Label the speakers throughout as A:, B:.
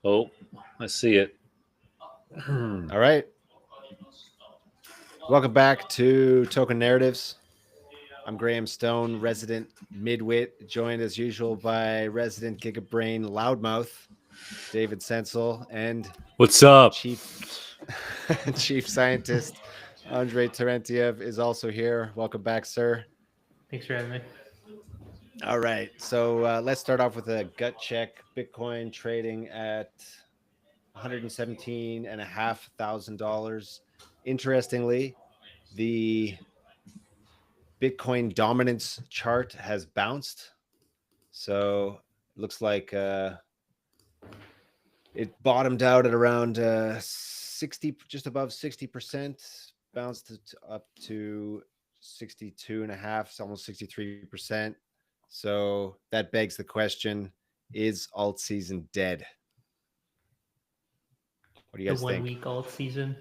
A: Oh, I see it.
B: All right. Welcome back to Token Narratives. I'm Graham Stone, resident midwit, joined as usual by resident gigabrain loudmouth, David Sensel, and
A: What's up?
B: chief chief scientist Andrei Terentiev is also here. Welcome back, sir.
C: Thanks for having me.
B: All right. So let's start off with a gut check. Bitcoin trading at $117,500. Interestingly, the Bitcoin dominance chart has bounced. So it looks like it bottomed out at around 60, just above 60%, bounced up to 62.5, it's almost 63%. So that begs the question, is alt season dead? What do you
C: The
B: guys
C: 1
B: think?
C: week alt season.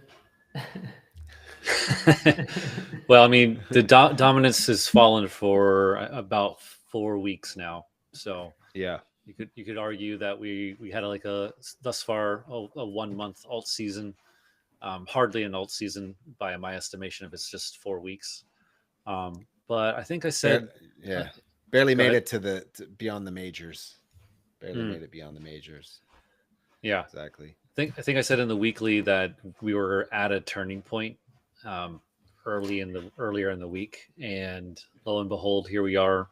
A: Well, I mean, the dominance has fallen for about 4 weeks now. So
B: Yeah.
A: you could argue that we had like a thus far a 1 month alt season, hardly an alt season by my estimation if it's just 4 weeks. But I think I said,
B: yeah, barely
A: go
B: made
A: ahead.
B: it to beyond the majors. Barely made it beyond the majors.
A: Yeah,
B: Exactly.
A: I think I said in the weekly that we were at a turning point um, earlier in the week, and lo and behold, here we are.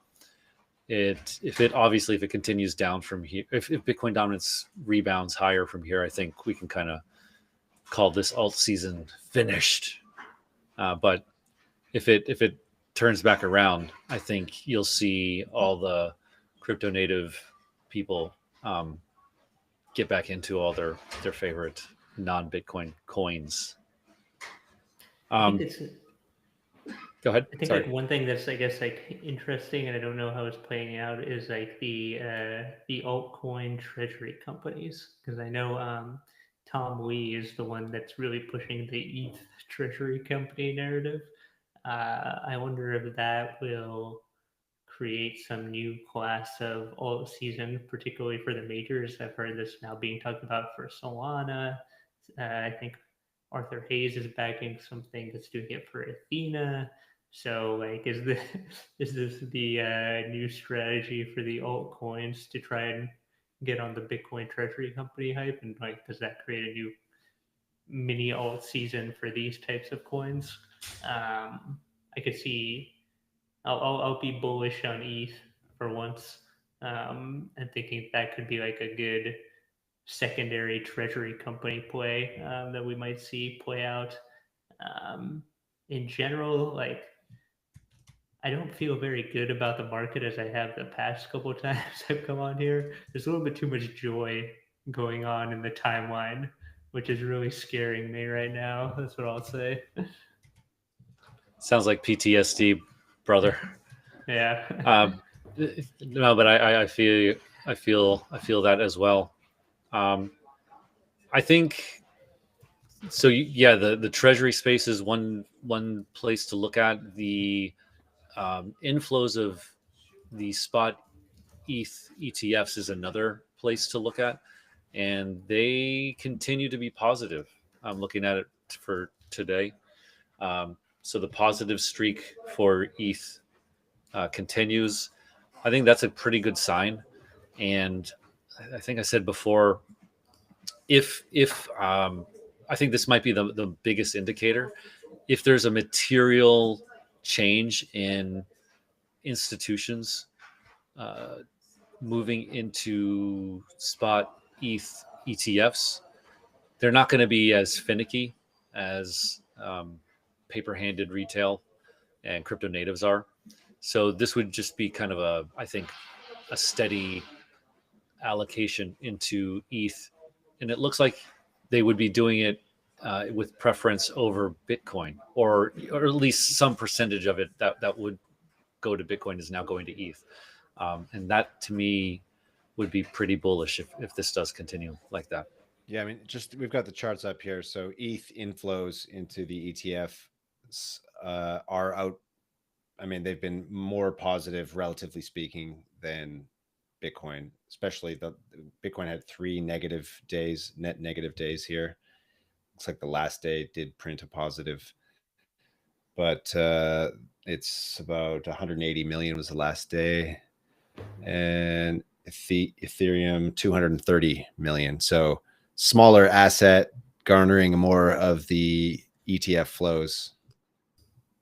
A: If it continues down from here, if Bitcoin dominance rebounds higher from here, I think we can kind of call this alt season finished. But if it turns back around, I think you'll see all the crypto native people get back into all their favorite non Bitcoin coins.
C: I think
A: Um,
C: it's
A: Go ahead.
C: I think
A: Sorry.
C: like one thing that's I guess like interesting, and I don't know how it's playing out, is like the altcoin treasury companies, because I know Tom Lee is the one that's really pushing the ETH treasury company narrative. I wonder if that will create some new class of alt season, particularly for the majors. I've heard this now being talked about for Solana. I think Arthur Hayes is backing something that's doing it for Athena. So, like, is this is this the new strategy for the altcoins to try and get on the Bitcoin treasury company hype? And like, does that create a new mini alt season for these types of coins? I could see I'll be bullish on ETH for once, and thinking that could be like a good secondary treasury company play that we might see play out. Um, in general, like I don't feel very good about the market as I have the past couple of times I've come on here. There's a little bit too much joy going on in the timeline, which is really scaring me right now. That's what I'll say.
A: Sounds like PTSD, brother.
C: Yeah.
A: Um, no, but I feel that as well. Um, I think so. Yeah, the treasury space is one place to look at. The inflows of the spot ETH ETFs is another place to look at, and they continue to be positive. I'm looking at it for today. So the positive streak for ETH continues. I think that's a pretty good sign. And I think I said before, if I think this might be the biggest indicator. If there's a material change in institutions uh, moving into spot ETH ETFs, they're not going to be as finicky as paper-handed retail and crypto natives are. So this would just be kind of I think, a steady allocation into ETH, and it looks like they would be doing it with preference over Bitcoin, or at least some percentage of it that would go to Bitcoin is now going to ETH, and that to me would be pretty bullish if this does continue like that.
B: Yeah, I mean, just we've got the charts up here. So ETH inflows into the ETF are out. I mean, they've been more positive, relatively speaking, than Bitcoin, especially the Bitcoin had 3 net negative days here. Looks like the last day did print a positive, but it's about 180 million was the last day, and Ethereum 230 million. So smaller asset garnering more of the ETF flows,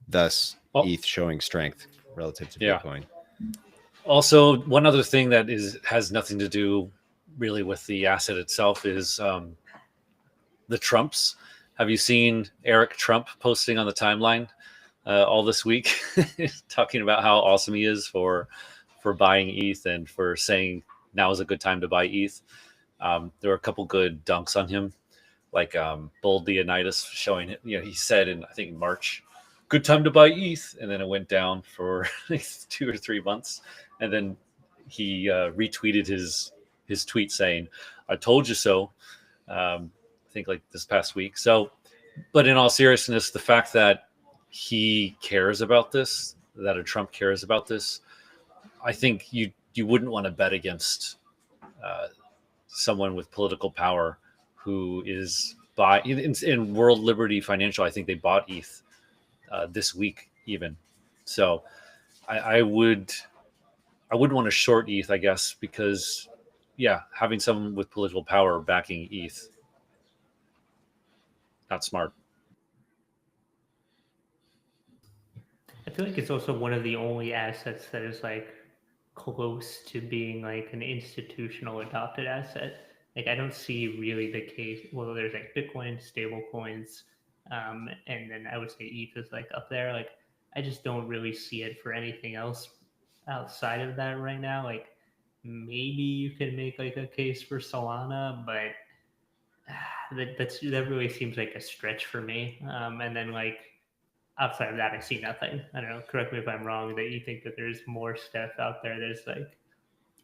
B: thus ETH showing strength relative to Bitcoin.
A: Also, one other thing that has nothing to do really with the asset itself is the Trumps. Have you seen Eric Trump posting on the timeline all this week, talking about how awesome he is for buying ETH and for saying now is a good time to buy ETH? There were a couple good dunks on him, like Bold Leonidas showing, he said in, I think, March, good time to buy ETH, and then it went down for 2 or 3 months, and then he retweeted his tweet saying, "I told you so." I think like this past week. So, but in all seriousness, the fact that he cares about this, that a Trump cares about this, I think you wouldn't want to bet against someone with political power who is in World Liberty Financial. I think they bought ETH this week even. So I wouldn't want to short ETH, I guess, because having someone with political power backing ETH, not smart.
C: I feel like it's also one of the only assets that is like close to being like an institutional adopted asset. Like I don't see really the case. Well, there's like Bitcoin, stable coins, and then I would say ETH is like up there. Like I just don't really see it for anything else outside of that right now. Like maybe you can make like a case for Solana, but that really seems like a stretch for me. And then like outside of that, I see nothing. I don't know. Correct me if I'm wrong. That you think that there's more stuff out there. There's like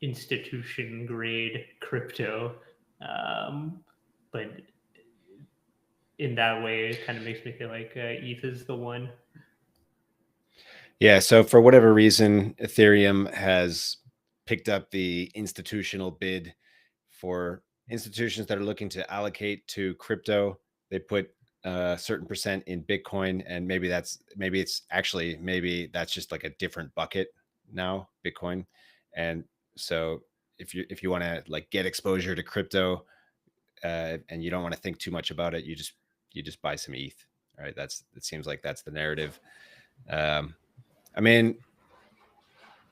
C: institution grade crypto, but in that way, it kind of makes me feel like ETH is the one.
B: Yeah. So for whatever reason, Ethereum has picked up the institutional bid for institutions that are looking to allocate to crypto. They put a certain percent in Bitcoin, and maybe that's just like a different bucket now, Bitcoin. And so if you want to like get exposure to crypto and you don't want to think too much about it, you just buy some ETH. Right? It seems like that's the narrative. I mean,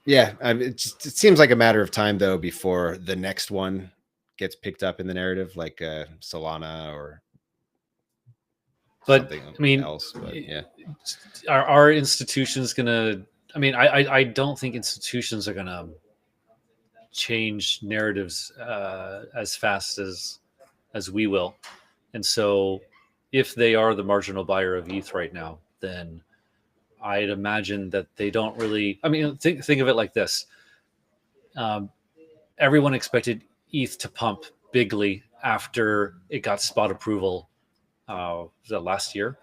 B: yeah, it seems like a matter of time though before the next one gets picked up in the narrative, like Solana or something else. But yeah,
A: are institutions gonna? I mean, I don't think institutions are gonna change narratives as fast as we will, and so if they are the marginal buyer of ETH right now, then I'd imagine that they don't really. I mean, think of it like this: everyone expected ETH to pump bigly after it got spot approval. Was that last year?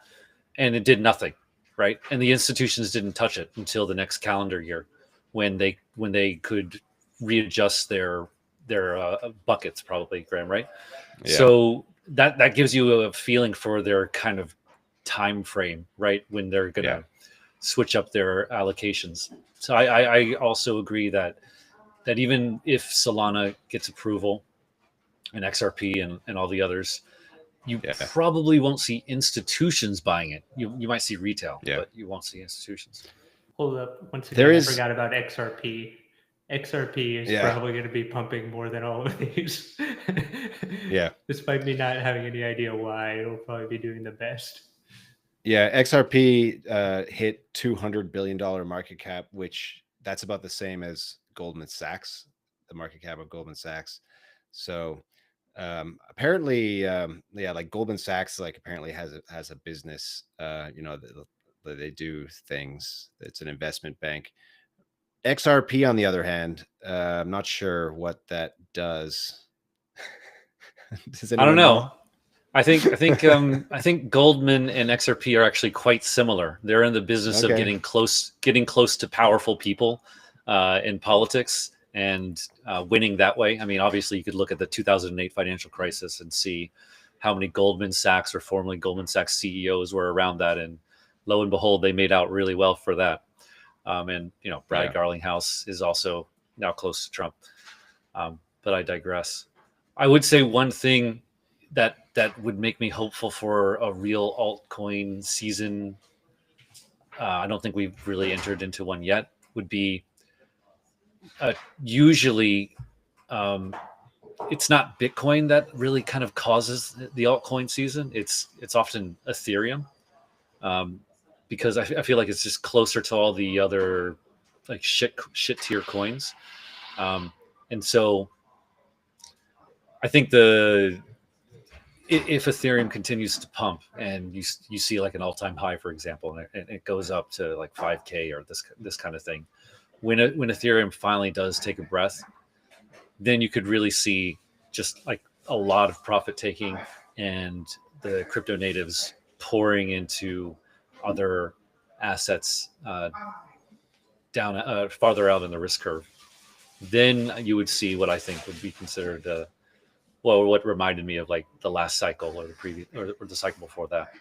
A: And it did nothing, right? And the institutions didn't touch it until the next calendar year, when they could readjust their buckets, probably, Graham, right? Yeah. So that gives you a feeling for their kind of time frame, right? When they're gonna switch up their allocations. So I also agree that even if Solana gets approval and XRP and all the others, you probably won't see institutions buying it. You might see retail, but you won't see institutions.
C: Hold up. Once again, I forgot about XRP. XRP is probably going to be pumping more than all of these. Despite me not having any idea why, it'll probably be doing the best.
B: Yeah, XRP hit $200 billion market cap, which that's about the same as Goldman Sachs, the market cap of Goldman Sachs. So apparently, like Goldman Sachs, like apparently has a business, they do things. It's an investment bank. XRP, on the other hand, I'm not sure what that does.
A: I don't know. I think Goldman and XRP are actually quite similar. They're in the business of getting close to powerful people in politics and winning that way. I mean, obviously, you could look at the 2008 financial crisis and see how many Goldman Sachs or formerly Goldman Sachs CEOs were around that, and lo and behold, they made out really well for that. And Brad
B: Yeah.
A: Garlinghouse is also now close to Trump. But I digress. I would say one thing that would make me hopeful for a real altcoin season. I don't think we've really entered into one yet. Would be usually it's not Bitcoin that really kind of causes the altcoin season. It's often Ethereum, um, because I feel like it's just closer to all the other like shit tier coins, and so I think if Ethereum continues to pump and you see like an all time high, for example, and it goes up to like 5K or this kind of thing, when Ethereum finally does take a breath, then you could really see just like a lot of profit taking and the crypto natives pouring into other assets down farther out in the risk curve. Then you would see what I think would be considered what reminded me of like the last cycle or the previous or the cycle before that.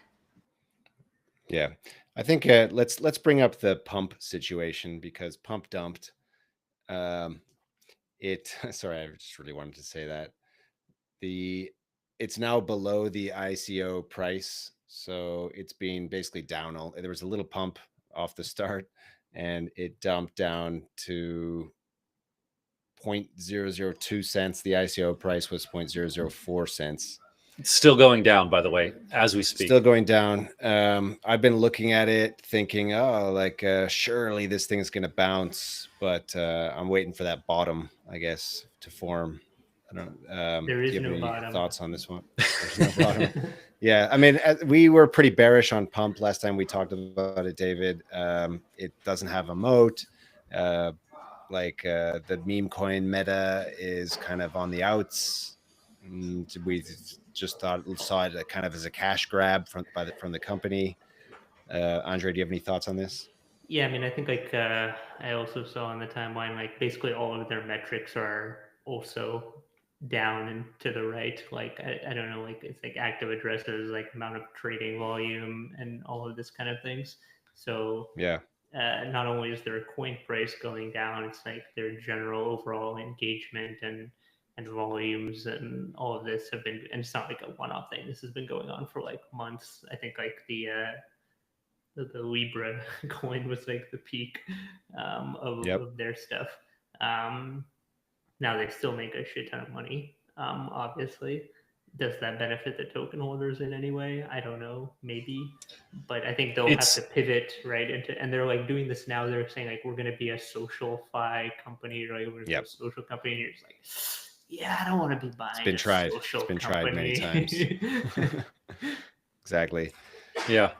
B: Yeah, I think let's bring up the pump situation, because pump dumped. It sorry, I just really wanted to say that it's now below the ICO price, so it's been basically down. There was a little pump off the start, and it dumped down to 0.002 cents. The ICO price was 0.004 cents.
A: It's still going down, by the way, as we speak.
B: Still going down. I've been looking at it thinking, surely this thing's going to bounce, but I'm waiting for that bottom, I guess, to form. I don't
C: There
B: do
C: is
B: you have
C: no
B: any
C: bottom.
B: thoughts on this one? There's no bottom. Yeah, I mean, we were pretty bearish on pump last time we talked about it, David. It doesn't have a moat. The meme coin meta is kind of on the outs. We just saw it kind of as a cash grab from the company. Andre, do you have any thoughts on this?
C: Yeah, I mean, I think like I also saw on the timeline, like basically all of their metrics are also down and to the right. Like I don't know, like it's like active addresses, like amount of trading volume, and all of this kind of things. So
B: Yeah,
C: not only is their coin price going down, it's like their general overall engagement and volumes and all of this have been. And it's not like a one-off thing. This has been going on for like months. I think like the Libra coin was like the peak of their stuff. Now they still make a shit ton of money. Obviously, does that benefit the token holders in any way? I don't know, maybe, but I think they'll have to pivot right into. And they're like doing this now. They're saying like we're going to be a social fi company, right? We're going to be a social company. And you're just like, yeah, I don't want to be buying.
B: It's been tried. It's been tried many times. Exactly.
A: Yeah.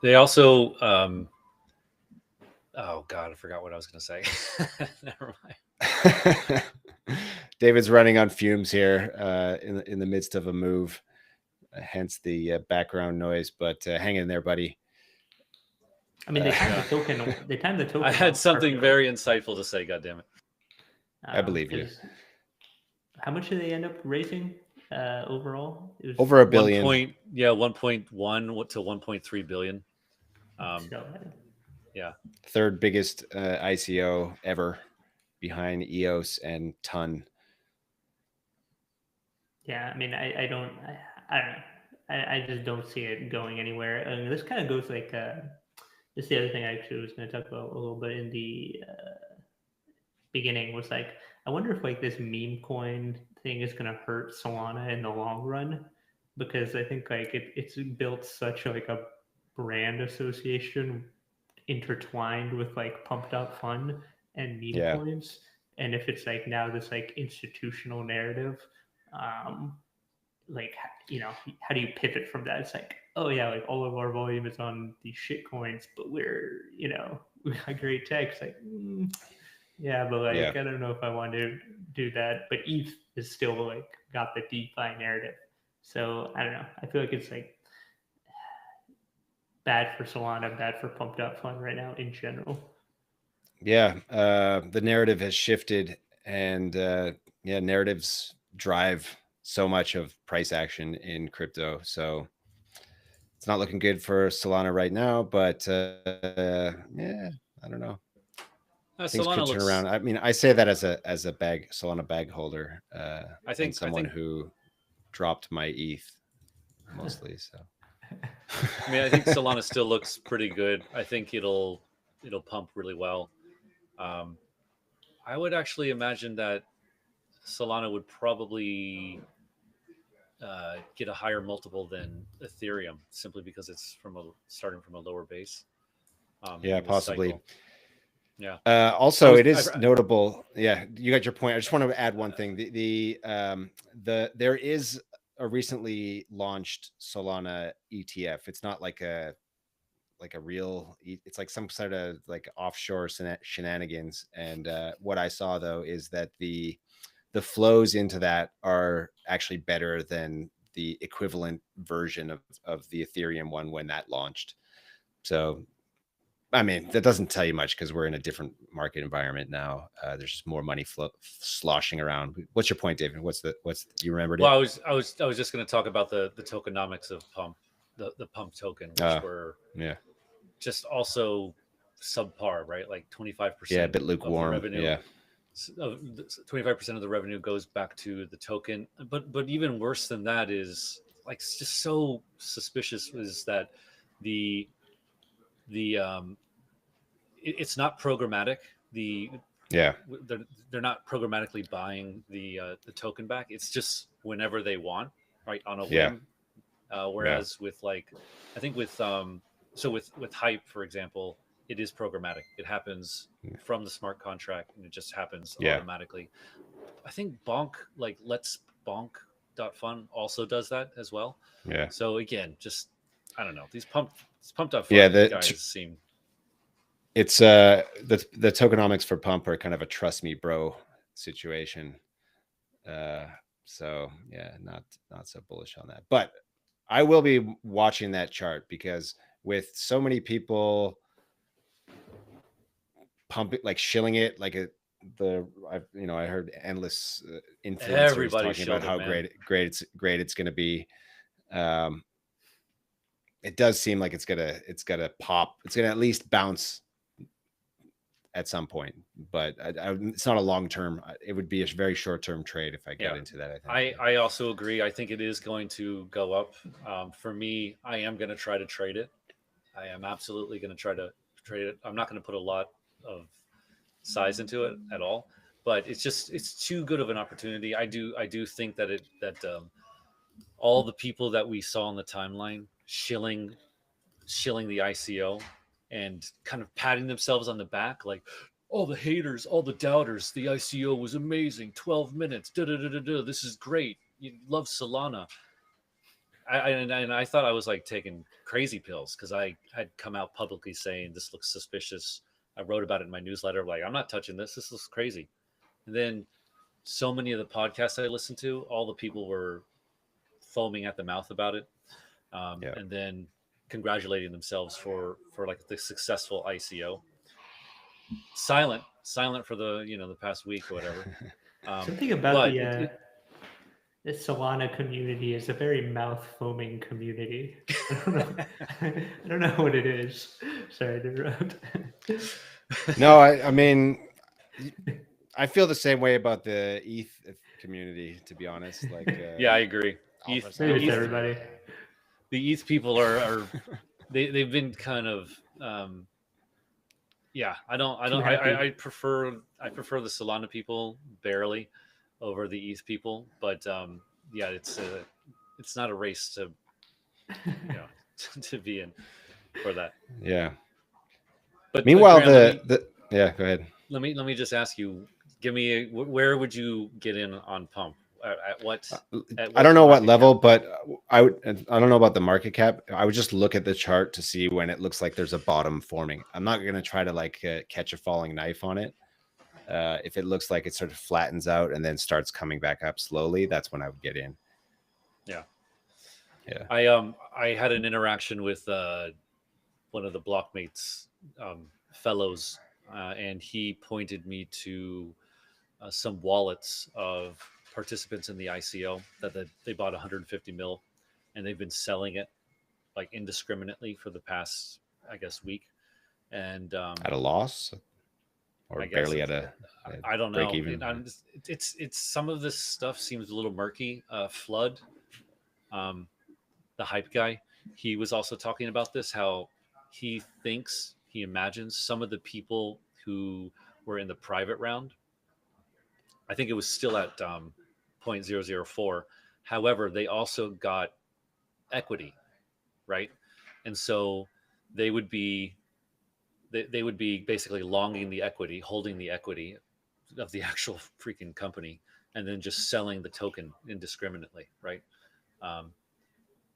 A: They also, oh God, I forgot what I was going to say. Never mind.
B: David's running on fumes here in the midst of a move, hence the background noise. But hang in there, buddy.
C: I mean, they timed the token. They timed the token.
A: I had something very insightful to say. God damn it!
B: I believe you.
C: How much did they end up raising overall?
B: It was over $1 billion.
A: 1.1 to 1.3 billion. Yeah,
B: third biggest ICO ever, behind EOS and Ton.
C: Yeah, I mean, I don't know. I just don't see it going anywhere. I mean, this kind of goes like this is the other thing I actually was going to talk about a little bit in the beginning, was like, I wonder if like this meme coin thing is going to hurt Solana in the long run, because I think like it's built such like a brand association intertwined with like pumped up fun and meme coins. And if it's like now this like institutional narrative, like, how do you pivot from that? It's like, oh yeah, like all of our volume is on these shit coins, but we got great tech. It's like, yeah, but like I don't know if I want to do that. But ETH is still like got the DeFi narrative, so I don't know. I feel like it's like bad for Solana, bad for pumped up fun right now in general.
B: Yeah, the narrative has shifted and narratives drive so much of price action in crypto. So it's not looking good for Solana right now, but I don't know. Things
A: Solana
B: could turn
A: looks.
B: around. I mean, I say that as a Solana bag holder, and someone who dropped my ETH mostly. So
A: I mean, I think Solana still looks pretty good. I think it'll pump really well. I would actually imagine that Solana would probably get a higher multiple than Ethereum, simply because it's starting from a lower base.
B: yeah,
A: in this
B: possibly.
A: cycle. Yeah.
B: Also, it is notable. Yeah, you got your point. I just want to add one thing. There is a recently launched Solana ETF. It's not like a real. It's like some sort of like offshore shenanigans. And what I saw though is that the flows into that are actually better than the equivalent version of the Ethereum one when that launched. So I mean, that doesn't tell you much because we're in a different market environment now. There's just more money sloshing around. What's your point, David? What's you remembered
A: Well,
B: it?
A: I was just going to talk about the tokenomics of Pump, the Pump token, which were just also subpar, right? Like 25%.
B: Yeah, a bit lukewarm.
A: Of the revenue.
B: Yeah.
A: 25% of the revenue goes back to the token, but even worse than that is like just so suspicious is that the it's not programmatic. They're not programmatically buying the token back. It's just whenever they want, right, on a whim. Whereas with like, I think with with Hype, for example, it is programmatic. It happens from the smart contract, and it just happens automatically. I think Bonk, like Let's Bonk.fun also does that as well.
B: Yeah.
A: So again, just I don't know. These Pump.fun guys seem.
B: It's the tokenomics for Pump are kind of a trust me bro situation. So yeah, not so bullish on that. But I will be watching that chart because with so many people pumping, like shilling it, like I heard endless influencers talking about how great it's going to be. It does seem like it's gonna pop. It's gonna at least bounce at some point, but it's not a long term. It would be a very short term trade if I got into that.
A: I also agree. I think it is going to go up. For me, I am going to try to trade it. I am absolutely going to try to trade it. I'm not going to put a lot of size into it at all, but it's too good of an opportunity. I do think that all the people that we saw on the timeline shilling the ICO and kind of patting themselves on the back, like all the haters, all the doubters, the ICO was amazing, 12 minutes, this is great, you love Solana. I thought I was like taking crazy pills because I had come out publicly saying this looks suspicious. I wrote about it in my newsletter, like I'm not touching this looks crazy. And then so many of the podcasts I listened to, all the people were foaming at the mouth about it. And then congratulating themselves for like the successful ICO. Silent for the past week or whatever.
C: Something about the Solana community is a very mouth foaming community. I don't know what it is. Sorry to interrupt.
B: No, I mean, I feel the same way about the ETH community, to be honest. Like,
A: yeah, I agree.
C: Everybody.
A: The ETH people are they've been kind of I prefer the Solana people barely over the ETH people, but it's not a race to to be in for that.
B: Yeah.
A: But
B: meanwhile, go ahead.
A: Let me just ask you. Give me where would you get in on Pump? At what
B: I don't know what level, but I don't know about the market cap. I would just look at the chart to see when it looks like there's a bottom forming. I'm not going to try to like catch a falling knife on it. If it looks like it sort of flattens out and then starts coming back up slowly, that's when I would get in.
A: Yeah.
B: I
A: had an interaction with one of the Blockmates fellows, and he pointed me to some wallets of participants in the ICO that they bought 150 mil, and they've been selling it like indiscriminately for the past, I guess, week. And
B: At a loss or
A: I guess
B: barely
A: it's,
B: at a
A: I don't
B: break
A: know.
B: even?
A: It's some of this stuff seems a little murky. Flood, um, the hype guy, he was also talking about this. How he imagines some of the people who were in the private round. I think it was still at 0.004. However, they also got equity, right? And so they would be they would be basically longing the equity, holding the equity of the actual freaking company, and then just selling the token indiscriminately, right? Um,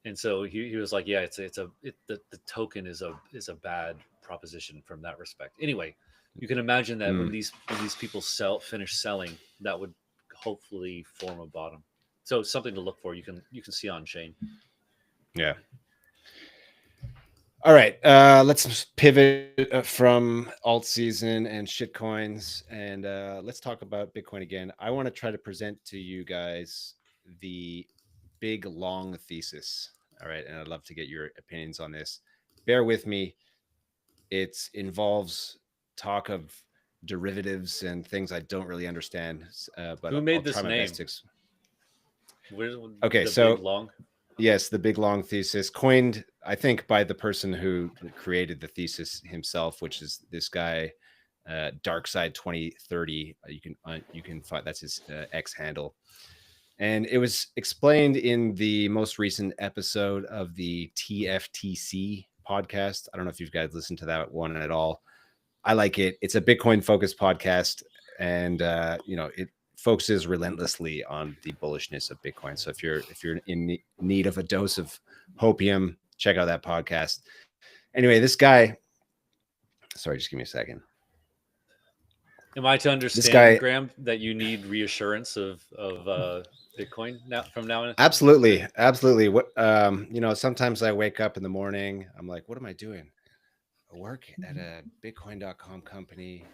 A: and so he was like, yeah, the token is a bad proposition from that respect. Anyway, you can imagine that
B: Mm,
A: when these people finish selling, that would hopefully form a bottom. So it's something to look for. You can see on chain.
B: yeah. All right. Let's pivot from alt season and shit coins, and let's talk about Bitcoin again. I want to try to present to you guys the big long thesis. All right, and I'd love to get your opinions on this. Bear with me. It involves talk of derivatives and things I don't really understand, but
A: Who
B: I'll
A: made
B: try
A: this
B: my best
A: name?
B: to.
A: Where's
B: Okay,
A: the big
B: so
A: long?
B: yes, the big long thesis, coined, I think, by the person who created the thesis himself, which is this guy, Dark Side 2030. You can find that's his X handle, and it was explained in the most recent episode of the TFTC podcast. I don't know if you guys listened to that one at all. I like it. It's a Bitcoin focused podcast, and it focuses relentlessly on the bullishness of Bitcoin. So if you're in need of a dose of hopium, check out that podcast. Anyway, this guy. Sorry, just give me a second.
A: Am I to
B: This
A: understand,
B: guy.
A: Graham, that you need reassurance of Bitcoin now from now on?
B: Absolutely, absolutely. What sometimes I wake up in the morning. I'm like, what am I doing? I work at a Bitcoin.com company.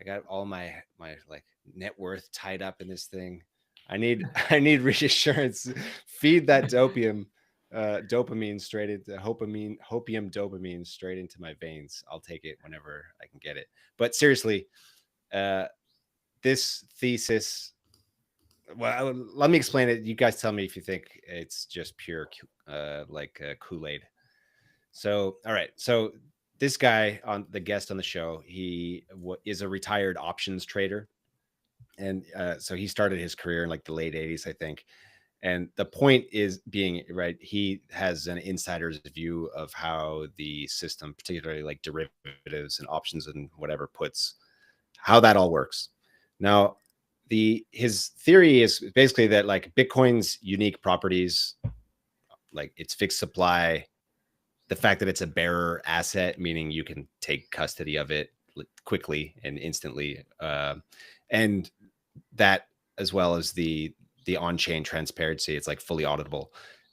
B: I got all my like net worth tied up in this thing. I need reassurance. Feed that dopamine straight into hopium dopamine straight into my veins. I'll take it whenever I can get it. But seriously, uh, this thesis. Well, let me explain it. You guys tell me if you think it's just pure Kool-Aid. So, all right. So this guy on the guest on the show, he is a retired options trader, and so he started his career in like the late '80s, I think. And the point is being right. He has an insider's view of how the system, particularly like derivatives and options and whatever puts, how that all works. Now, his theory is basically that like Bitcoin's unique properties, like its fixed supply, the fact that it's a bearer asset, meaning you can take custody of it quickly and instantly, and that as well as the on-chain transparency, it's like fully auditable.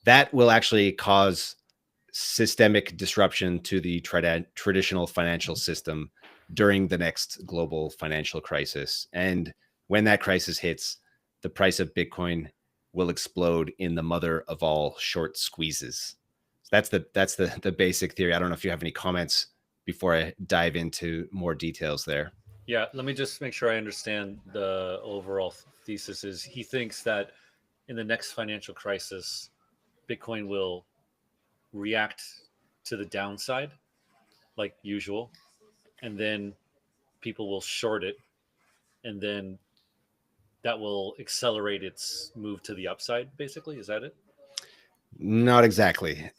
B: That will actually cause systemic disruption to the traditional financial system during the next global financial crisis. And when that crisis hits, the price of Bitcoin will explode in the mother of all short squeezes. That's the basic theory. I don't know if you have any comments before I dive into more details there.
A: Yeah, let me just make sure I understand the overall thesis. Is he thinks that in the next financial crisis, Bitcoin will react to the downside like usual, and then people will short it, and then that will accelerate its move to the upside. Basically, is that it?
B: Not exactly.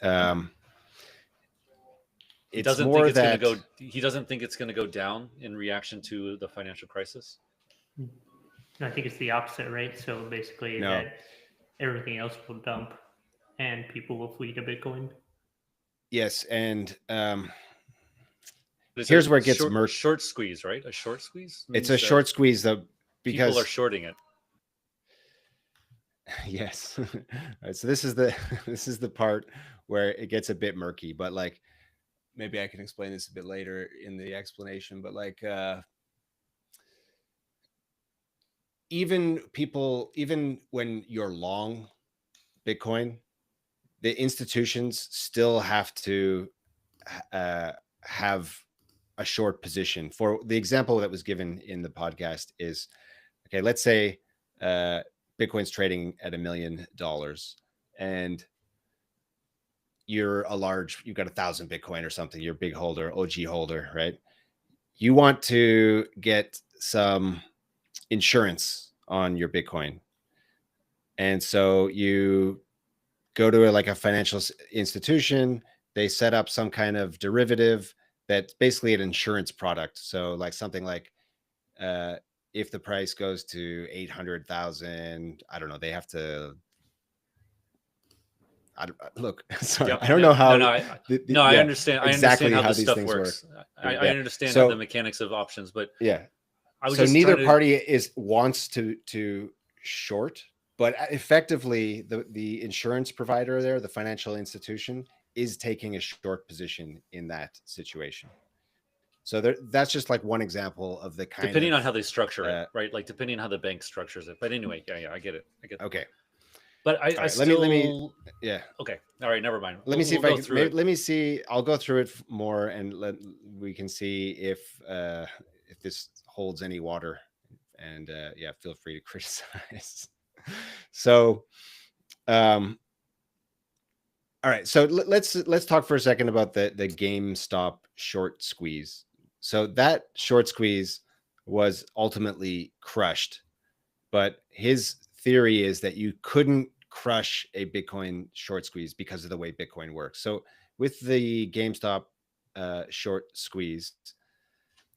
A: He
B: It's
A: doesn't think
B: more
A: it's going to
B: that
A: go. He doesn't think it's going to go down in reaction to the financial crisis.
C: I think it's the opposite, right? So basically,
B: no.
C: that everything else will dump, and people will flee to Bitcoin.
B: Yes, and
A: It's a
B: here's where it gets
A: short
B: murky.
A: short squeeze, right? A short squeeze
B: It's a
A: means that
B: short squeeze though,
A: people are
B: because
A: shorting it.
B: yes. All right, so this is the this is the part where it gets a bit murky, but like maybe I can explain this a bit later in the explanation. But like even when you're long Bitcoin, the institutions still have to have a short position. For the example that was given in the podcast is, okay, let's say Bitcoin's trading at $1 million, and you've got 1,000 Bitcoin or something, you're a big holder, OG holder, right? You want to get some insurance on your Bitcoin. And so you go to like a financial institution, they set up some kind of derivative that's basically an insurance product. So like something like if the price goes to 800,000, I don't know, they have to look, sorry,
A: Yep.
B: I don't know how
A: I understand. I understand
B: exactly
A: how
B: how
A: this
B: these
A: stuff
B: things
A: works.
B: work.
A: I understand how
B: So
A: the mechanics of options, but
B: yeah,
A: I was
B: so
A: just
B: neither
A: trying to.
B: party wants to short, but effectively the insurance provider there, the financial institution, is taking a short position in that situation. So that's just like one example of the kind
A: Depending
B: of
A: on how they structure it, right? Like depending on how the bank structures it. But anyway, yeah, I get it.
B: okay.
A: But
B: All
A: I
B: right,
A: still.
B: yeah.
A: Okay. All right. Never mind.
B: Let me see
A: We'll
B: if I
A: go
B: can.
A: through it.
B: Let me see. I'll go through it more, and we can see if this holds any water. And yeah, feel free to criticize. So, all right. So let's talk for a second about the GameStop short squeeze. So that short squeeze was ultimately crushed, but his theory is that you couldn't crush a Bitcoin short squeeze because of the way Bitcoin works. So with the GameStop short squeeze,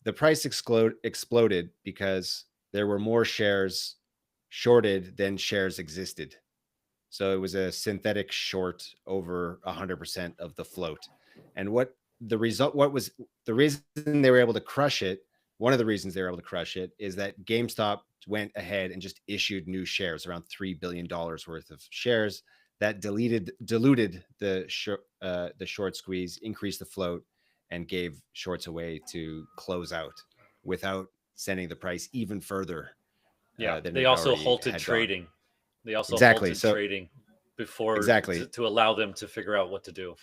B: the price exploded because there were more shares shorted than shares existed. So it was a synthetic short over 100% of the float. And what was the reason they were able to crush it? One of the reasons they were able to crush it is that GameStop went ahead and just issued new shares, around $3 billion worth of shares that diluted the short squeeze, increased the float, and gave shorts away to close out without sending the price even further
A: Yeah.
B: than
A: They
B: it
A: also
B: already
A: halted
B: had gone.
A: trading. They also
B: Exactly.
A: halted
B: So
A: trading before
B: exactly.
A: to allow them to figure out what to do.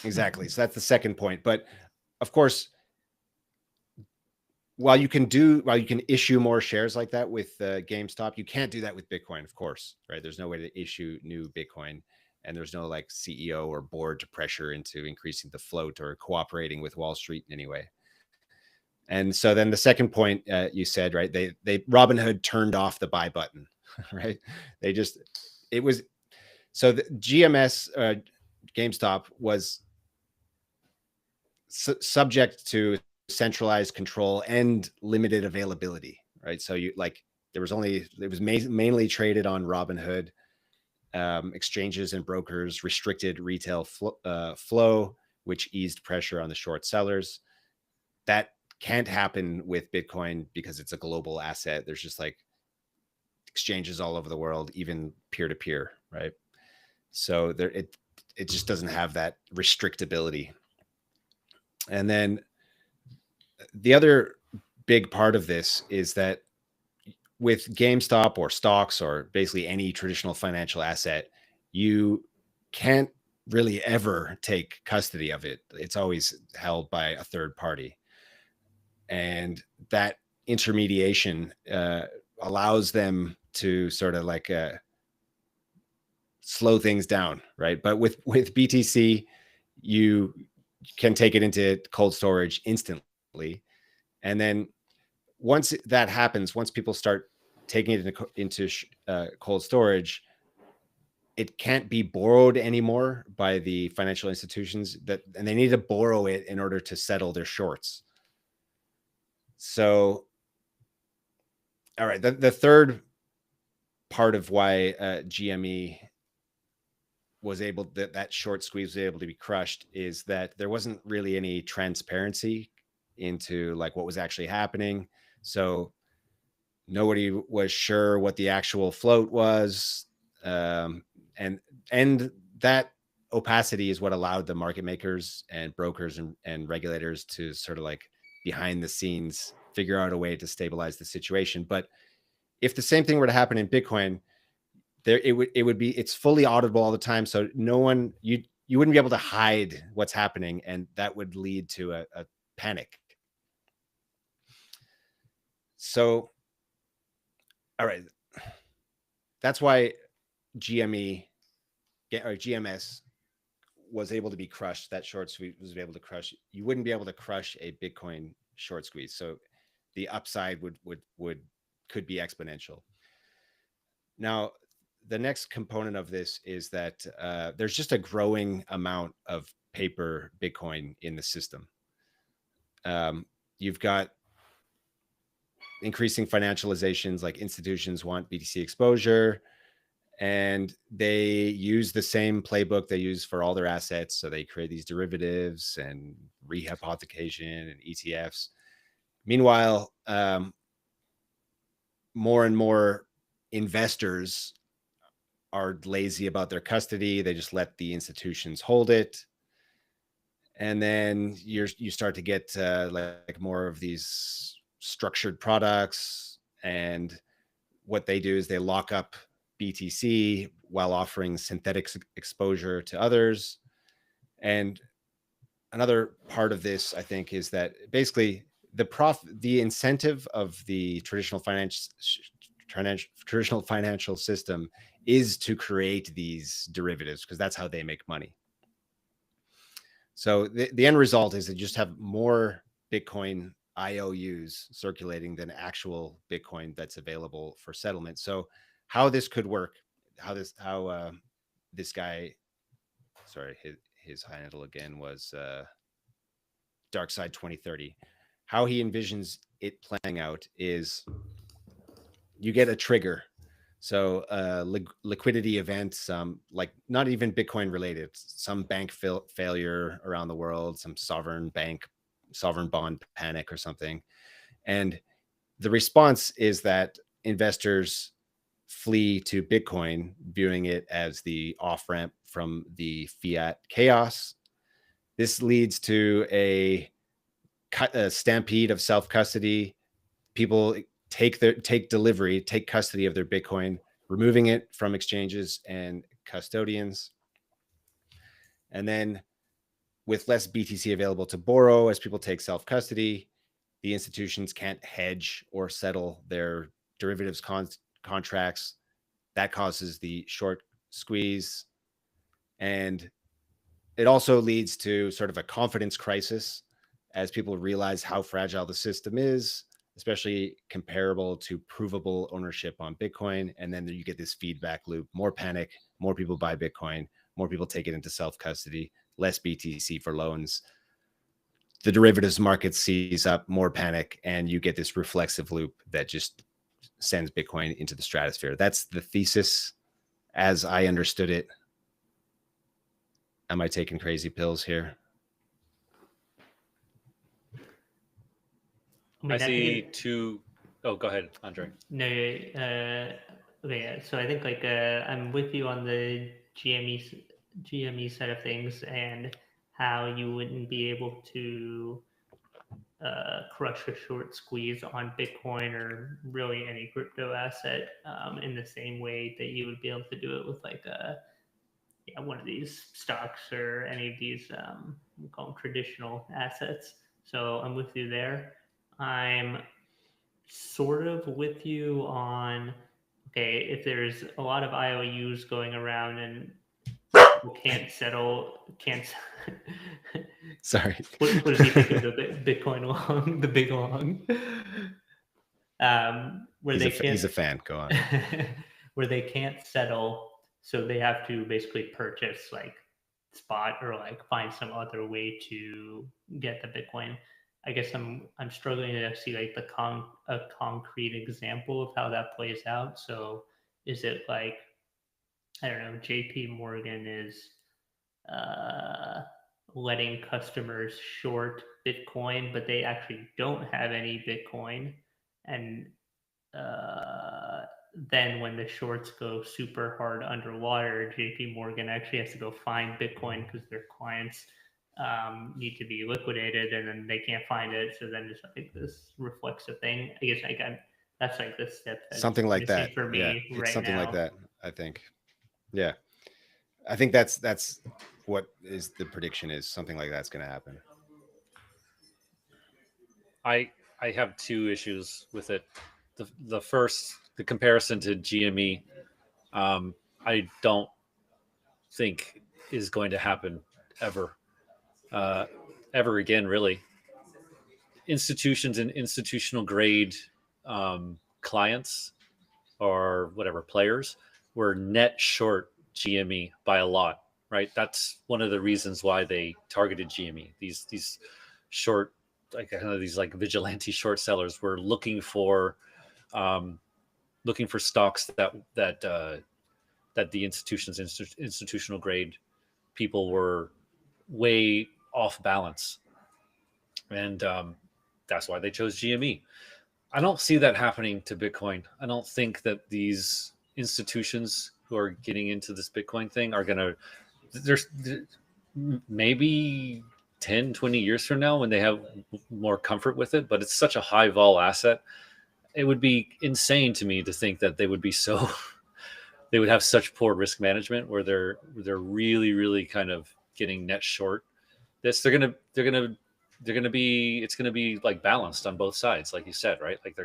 B: Exactly. So that's the second point. But of course, while you can issue more shares like that with GameStop, you can't do that with Bitcoin, of course, right? There's no way to issue new Bitcoin, and there's no like CEO or board to pressure into increasing the float or cooperating with Wall Street in any way. And so then the second point you said, right? They Robinhood turned off the buy button, right? It was so the GMS GameStop was subject to centralized control and limited availability, right? So it was mainly traded on Robinhood. Exchanges and brokers restricted retail flow, which eased pressure on the short sellers. That can't happen with Bitcoin because it's a global asset. There's just like exchanges all over the world, even peer to peer, right? So it just doesn't have that restrictability. And then the other big part of this is that with GameStop or stocks or basically any traditional financial asset, you can't really ever take custody of it. It's always held by a third party. And that intermediation allows them to sort of like slow things down, right? But with BTC, you can take it into cold storage instantly. And then once that happens, once people start taking it into cold storage, it can't be borrowed anymore by the financial institutions and they need to borrow it in order to settle their shorts. So, all right, the third part of why GME was able that short squeeze was able to be crushed is that there wasn't really any transparency into like what was actually happening. So nobody was sure what the actual float was, and that opacity is what allowed the market makers and brokers and regulators to sort of like behind the scenes figure out a way to stabilize the situation. But if the same thing were to happen in Bitcoin, it's fully auditable all the time. So no one, you wouldn't be able to hide what's happening, and that would lead to a panic. So, all right, that's why GME or GMS was able to be crushed. That short squeeze was able to crush. You wouldn't be able to crush a Bitcoin short squeeze. So the upside could be exponential. Now, the next component of this is that there's just a growing amount of paper Bitcoin in the system. You've got increasing financializations, like institutions want BTC exposure, and they use the same playbook they use for all their assets. So they create these derivatives and rehypothecation and ETFs. Meanwhile, more and more investors are lazy about their custody. They just let the institutions hold it. And then you start to get like more of these structured products. And what they do is they lock up BTC while offering synthetic exposure to others. And another part of this, I think, is that basically the incentive of the traditional financial system is to create these derivatives, because that's how they make money. So the end result is to just have more Bitcoin IOUs circulating than actual Bitcoin that's available for settlement. So how this could work, how this guy, sorry, his handle again was Dark Side 2030. How he envisions it playing out is you get a trigger. So liquidity events, like not even Bitcoin related, some bank failure around the world, some sovereign bond panic or something. And the response is that investors flee to Bitcoin, viewing it as the off-ramp from the fiat chaos. This leads to a stampede of self-custody. People take custody of their Bitcoin, removing it from exchanges and custodians. And then with less BTC available to borrow as people take self-custody, the institutions can't hedge or settle their derivatives contracts. That causes the short squeeze. And it also leads to sort of a confidence crisis as people realize how fragile the system is, especially comparable to provable ownership on Bitcoin. And then you get this feedback loop, more panic, more people buy Bitcoin, more people take it into self-custody, less BTC for loans. The derivatives market sees up, more panic, and you get this reflexive loop that just sends Bitcoin into the stratosphere. That's the thesis as I understood it. Am I taking crazy pills here?
A: I see two. Oh, go ahead, Andre.
C: No, okay. So I think like I'm with you on the GME side of things, and how you wouldn't be able to crush a short squeeze on Bitcoin or really any crypto asset in the same way that you would be able to do it with like one of these stocks or any of these we call them traditional assets. So I'm with you there. I'm sort of with you on, okay, if there's a lot of IOUs going around and can't settle, can't.
B: Sorry.
C: What does he think of the Bitcoin long, the big long?
B: He's a fan. Go on.
C: Where they can't settle, so they have to basically purchase like spot or like find some other way to get the Bitcoin. I guess I'm struggling to see like a concrete example of how that plays out. So is it like, I don't know, JP Morgan is letting customers short Bitcoin, but they actually don't have any Bitcoin. And then when the shorts go super hard underwater, JP Morgan actually has to go find Bitcoin because their clients need to be liquidated, and then they can't find it. So then it's like this reflexive thing. I guess That's like the step that's
B: Something like
C: missing
B: that.
C: for
B: Yeah,
C: me
B: it's
C: right
B: something
C: now.
B: like that, I think. Yeah. I think that's what is the prediction is. Something like that's going to happen.
A: I I have two issues with it. The first, the comparison to GME, I don't think is going to happen ever, uh, ever again. Really, institutions and institutional grade clients or whatever players were net short GME by a lot. Right, that's one of the reasons why they targeted GME. These short, like kind of these like vigilante short sellers were um, looking for stocks that the institutional grade people were way off balance, and that's why they chose GME. I don't see that happening to Bitcoin. I don't think that these institutions who are getting into this Bitcoin thing are going to. There's maybe 10, 20 years from now when they have more comfort with it, but it's such a high vol asset. It would be insane to me to think that they would be so they would have such poor risk management where they're really kind of getting net short. This they're gonna be it's gonna be like balanced on both sides, like you said, right? Like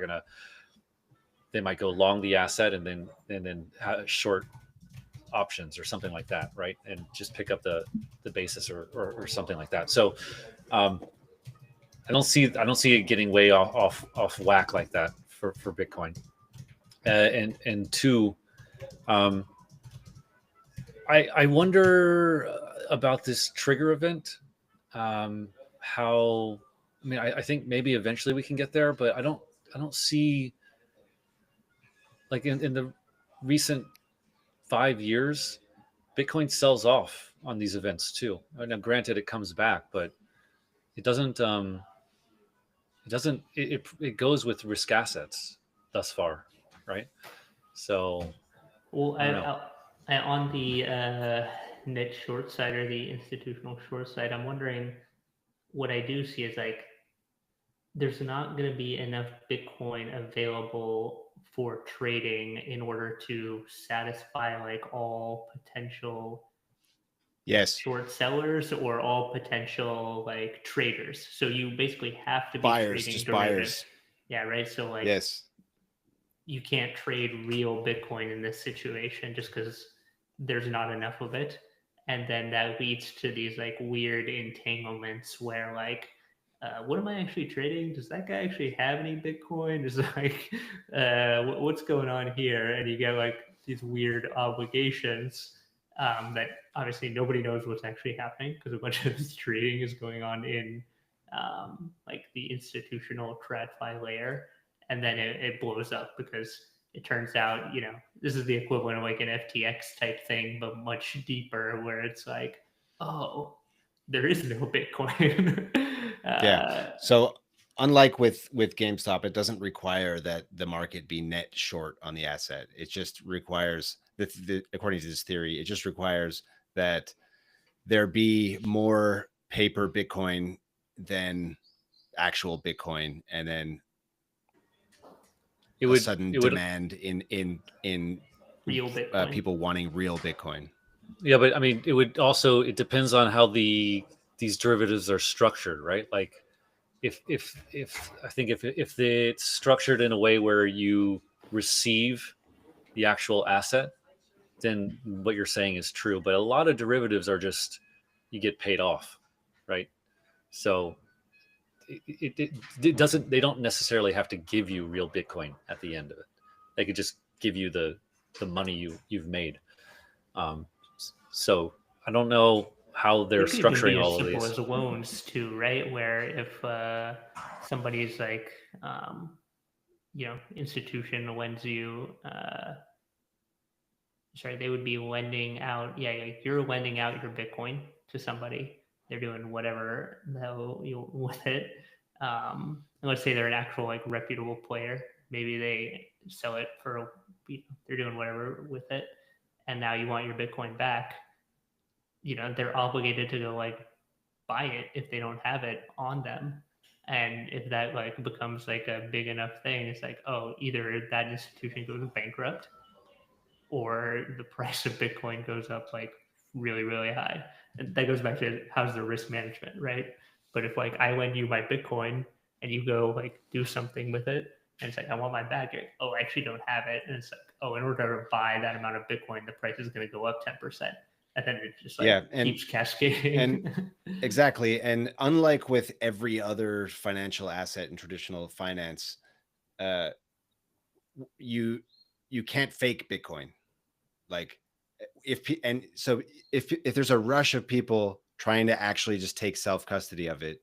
A: they might go long the asset and then short options or something like that, right? And just pick up the basis or something like that. So um, I don't see it getting way off whack like that for Bitcoin. And two, um, I wonder about this trigger event. How I mean, I think maybe eventually we can get there, but I don't see like in the recent 5 years, Bitcoin sells off on these events too. Now, granted, it comes back, but it doesn't. It doesn't. It goes with risk assets thus far, right? So
C: Well,
A: I don't know.
C: on the net short side or the institutional short side, I'm wondering what I do see is like there's not going to be enough Bitcoin available for trading in order to satisfy like all potential
B: Yes.
C: short sellers or all potential like traders. So you basically have to be
B: Buyers,
C: trading
B: just
C: derivatives.
B: buyers.
C: Yeah, right. So like
B: Yes.
C: you can't trade real Bitcoin in this situation just because there's not enough of it. And then that leads to these like weird entanglements where like, what am I actually trading? Does that guy actually have any Bitcoin? Is like, what's going on here? And you get like these weird obligations that obviously nobody knows what's actually happening because a bunch of this trading is going on in like the institutional TradFi layer, and then it blows up because it turns out, this is the equivalent of like an FTX type thing, but much deeper, where it's like, oh, there is no Bitcoin.
B: Yeah. So unlike with GameStop, it doesn't require that the market be net short on the asset. It just requires according to this theory, it just requires that there be more paper Bitcoin than actual Bitcoin, and then
A: It
B: a
A: would
B: sudden
A: it would
B: demand in
C: Real Bitcoin.
B: people wanting real Bitcoin.
A: Yeah, but I mean, it depends on how these derivatives are structured, right? Like if I think if it's structured in a way where you receive the actual asset, then what you're saying is true. But a lot of derivatives are just you get paid off, right? So it doesn't. They don't necessarily have to give you real Bitcoin at the end of it. They could just give you the money you've made. Um, so I don't know how they're
C: It could even
A: structuring
C: be as
A: all of
C: simple
A: these.
C: as loans too, right? Where if somebody's like, institution lends you, sorry, they would be lending out. Yeah, like you're lending out your Bitcoin to somebody. They're doing whatever the hell you with it. And let's say they're an actual like reputable player. Maybe they sell it for, they're doing whatever with it, and now you want your Bitcoin back. They're obligated to go like buy it if they don't have it on them. And if that like becomes like a big enough thing, it's like, oh, either that institution goes bankrupt or the price of Bitcoin goes up like really, really high. And that goes back to how's the risk management, right? But if like I lend you my Bitcoin and you go like do something with it, and it's like I want my back, like, oh, I actually don't have it, and it's like, oh, in order to buy that amount of Bitcoin, the price is going to go up 10%, and then it just like keeps cascading.
B: And exactly, and unlike with every other financial asset in traditional finance, you can't fake Bitcoin. Like if there's a rush of people trying to actually just take self custody of it,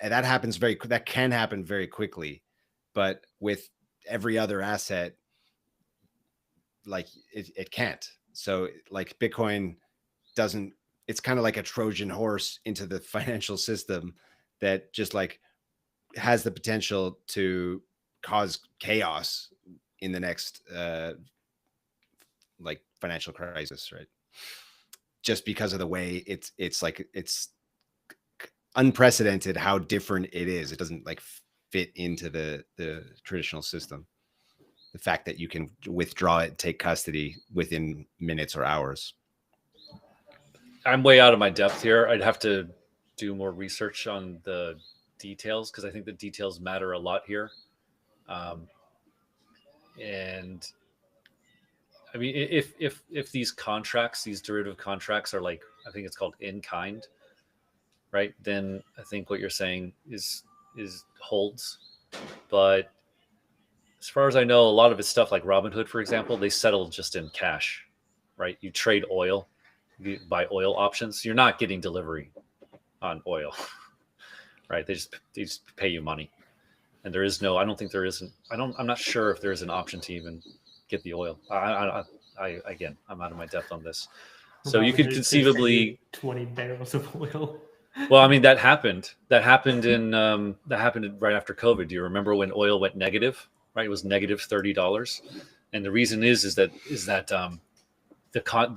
B: and that can happen very quickly, but with every other asset, like it can't. So like Bitcoin doesn't, it's kind of like a Trojan horse into the financial system that just like has the potential to cause chaos in the next like financial crisis, right? Just because of the way it's like it's unprecedented how different it is. It doesn't like fit into the traditional system. The fact that you can withdraw it, take custody within minutes or hours.
A: I'm way out of my depth here. I'd have to do more research on the details because I think the details matter a lot here. And I mean, if these contracts, these derivative contracts, are like, I think it's called in kind, right? Then I think what you're saying is holds. But as far as I know, a lot of it's stuff like Robinhood, for example, they settle just in cash, right? You trade oil, you buy oil options. You're not getting delivery on oil, right? They just pay you money, and there is no. I don't think there isn't. I'm not sure if there is an option to even get the oil. I again, I'm out of my depth on this. So you could conceivably
C: 20 barrels of oil.
A: Well, I mean that happened. That happened right after COVID. Do you remember when oil went negative? Right, it was negative $30, and the reason is that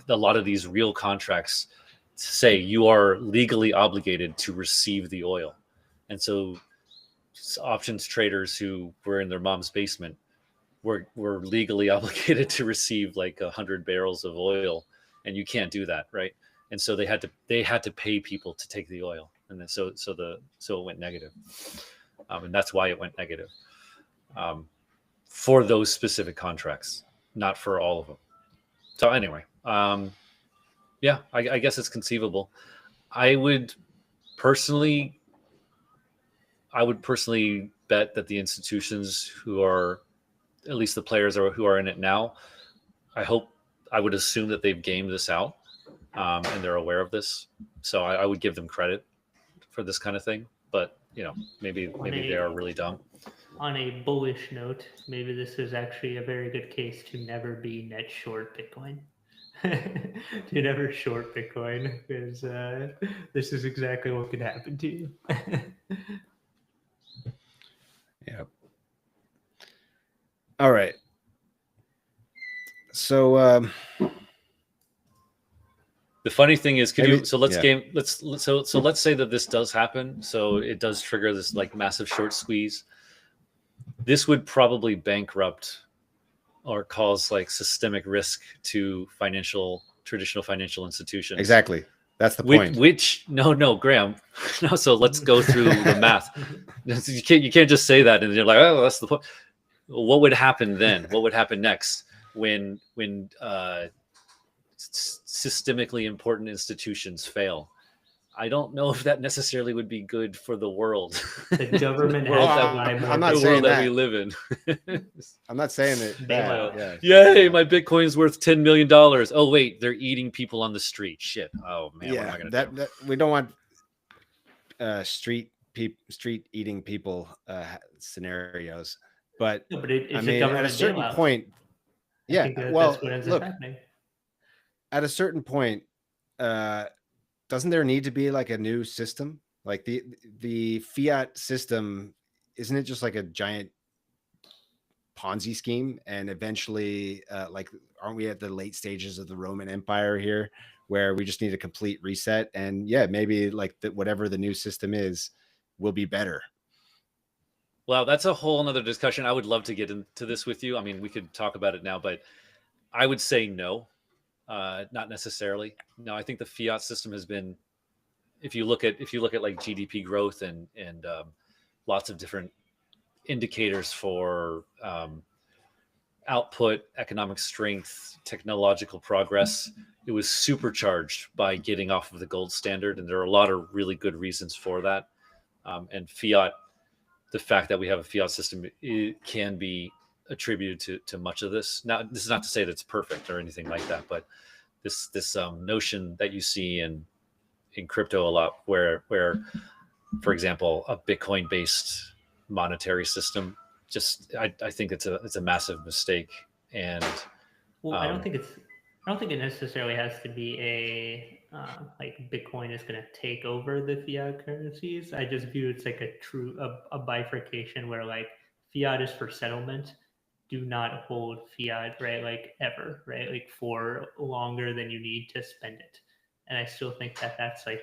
A: a lot of these real contracts say you are legally obligated to receive the oil, and so options traders who were in their mom's basement were legally obligated to receive like 100 barrels of oil, and you can't do that, right? And so they had to pay people to take the oil, and then so it went negative, and that's why it went negative for those specific contracts, not for all of them. So anyway, yeah, I guess it's conceivable. I would personally bet that the institutions who are, at least the players who are in it now, I would assume that they've gamed this out, and they're aware of this. So I would give them credit for this kind of thing. But maybe they are really dumb.
C: On a bullish note, maybe this is actually a very good case to never be net short Bitcoin. To never short Bitcoin, because this is exactly what could happen to you.
B: Yeah. All right. So
A: the funny thing is, let's say that this does happen. So it does trigger this like massive short squeeze. This would probably bankrupt or cause like systemic risk to traditional financial institutions.
B: Exactly. That's the point.
A: No, Graham. No, so let's go through the math. You can't just say that and you're like, oh, that's the point. What would happen then? What would happen next when systemically important institutions fail? I don't know if that necessarily would be good for the world.
C: The government
B: I'm not
A: the
B: saying
A: world that
B: that
A: we live in.
B: I'm not saying it.
A: Yay, my Bitcoin's worth $10 million. Oh wait, they're eating people on the street. Shit. Oh man,
B: yeah,
A: what am I gonna do?
B: We don't want street eating people scenarios. But
C: I mean,
B: at a certain point,
C: that's what ends up happening.
B: At a certain point, doesn't there need to be like a new system? Like the fiat system, isn't it just like a giant Ponzi scheme? And eventually, like, aren't we at the late stages of the Roman Empire here, where we just need a complete reset? And yeah, maybe like whatever the new system is will be better.
A: Well, that's a whole another discussion. I would love to get into this with you. I mean, we could talk about it now, but I would say no, not necessarily. No, I think the fiat system has been. If you look at like GDP growth and lots of different indicators for output, economic strength, technological progress, it was supercharged by getting off of the gold standard, and there are a lot of really good reasons for that. And fiat, the fact that we have a fiat system, it can be attributed to much of this. Now, this is not to say that it's perfect or anything like that, but this notion that you see in crypto a lot, where for example, a Bitcoin based monetary system, just I think it's a massive mistake. And
C: Well,
A: um,
C: I don't think it necessarily has to be a like Bitcoin is going to take over the fiat currencies. I just view it's like a bifurcation where like fiat is for settlement. Do not hold fiat, right? Like ever, right? Like for longer than you need to spend it. And I still think that that's like